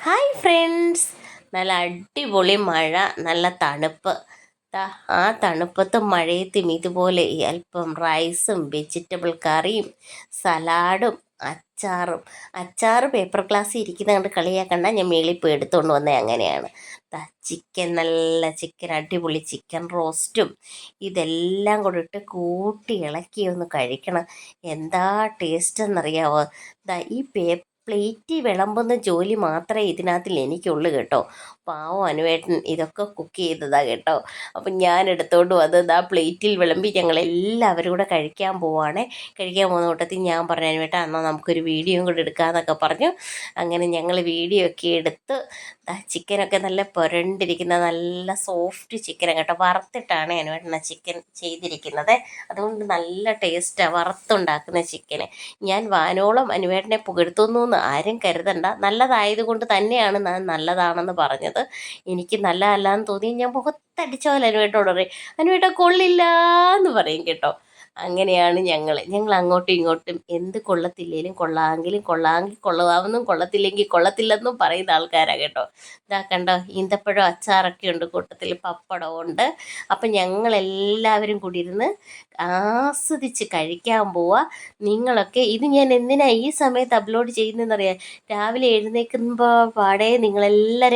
Hi friends, നല്ല അടിപൊളി മഴ, നല്ല തണുപ്പ്. ആ തണുപ്പത്തും മഴയത്തും ഇതുപോലെ അല്പം റൈസും വെജിറ്റബിൾ കറിയും സലാഡും അച്ചാറ് പേപ്പർ ഗ്ലാസ്സിൽ ഇരിക്കുന്ന കണ്ട് കളിയാക്കണ്ട, ഞാൻ മേളിൽ പോയി എടുത്തുകൊണ്ട് വന്നത് അങ്ങനെയാണ്. ചിക്കൻ, നല്ല ചിക്കൻ, അടിപൊളി ചിക്കൻ റോസ്റ്റും ഇതെല്ലാം കൂടെ ഇട്ട് കൂട്ടി ഇളക്കി ഒന്ന് കഴിക്കണം. എന്താ ടേസ്റ്റ് എന്നറിയാവോ? ഈ പ്ലേറ്റ് വിളമ്പുന്ന ജോലി മാത്രമേ ഇതിനകത്തിൽ എനിക്കുള്ളൂ കേട്ടോ. പാവം അനുവേട്ടൻ ഇതൊക്കെ കുക്ക് ചെയ്തതാ കേട്ടോ. അപ്പം ഞാൻ എടുത്തോണ്ട് വന്നത് ആ പ്ലേറ്റിൽ വിളമ്പി ഞങ്ങളെല്ലാവരും കൂടെ കഴിക്കാൻ പോവുകയാണേ. കഴിക്കാൻ പോകുന്ന കൂട്ടത്തിൽ ഞാൻ പറഞ്ഞു, അനുവേട്ടാ എന്നാൽ നമുക്കൊരു വീഡിയോയും കൂടെ എടുക്കാമെന്നൊക്കെ പറഞ്ഞു. അങ്ങനെ ഞങ്ങൾ വീഡിയോ ഒക്കെ എടുത്ത് ചിക്കനൊക്കെ നല്ല പുരണ്ടിരിക്കുന്ന നല്ല സോഫ്റ്റ് ചിക്കനാണ് കേട്ടോ. വറുത്തിട്ടാണ് അനുവേട്ടൻ ചിക്കൻ ചെയ്തിരിക്കുന്നത്. അതുകൊണ്ട് നല്ല ടേസ്റ്റാണ് വറുത്തുണ്ടാക്കുന്ന ചിക്കന്. ഞാൻ വാനോളം അനുവേട്ടനെ പുകഴ്ത്തുന്നു എന്ന് ആരും കരുതണ്ട. നല്ലതായതുകൊണ്ട് തന്നെയാണ് ഞാൻ നല്ലതാണെന്ന് പറഞ്ഞത്. എനിക്ക് നല്ലതല്ലാന്ന് തോന്നി ഞാൻ മുഖത്തടിച്ച പോലെ അനുവേട്ടനോട് പറയും, അനുവേട്ട കൊള്ളില്ല എന്ന് പറയും കേട്ടോ. അങ്ങനെയാണ് ഞങ്ങൾ അങ്ങോട്ടും ഇങ്ങോട്ടും എന്ത് കൊള്ളത്തില്ലെങ്കിലും കൊള്ളാമെങ്കിൽ കൊള്ളാമെന്നും കൊള്ളത്തില്ലെങ്കിൽ കൊള്ളത്തില്ലെന്നും പറയുന്ന ആൾക്കാരാണ് കേട്ടോ. ഇതാ കണ്ടോ, ഈന്തപ്പഴം അച്ചാറൊക്കെ ഉണ്ട്, കൂട്ടത്തിൽ പപ്പടമുണ്ട്. അപ്പം ഞങ്ങളെല്ലാവരും കൂടി ഇരുന്ന് ആസ്വദിച്ച് കഴിക്കാൻ പോവുക. നിങ്ങളൊക്കെ ഇത് ഞാൻ എന്തിനാ ഈ സമയത്ത് അപ്ലോഡ് ചെയ്യുന്നതെന്നറിയാം. രാവിലെ എഴുന്നേൽക്കുമ്പോൾ പാടെ നിങ്ങളെല്ലാവരും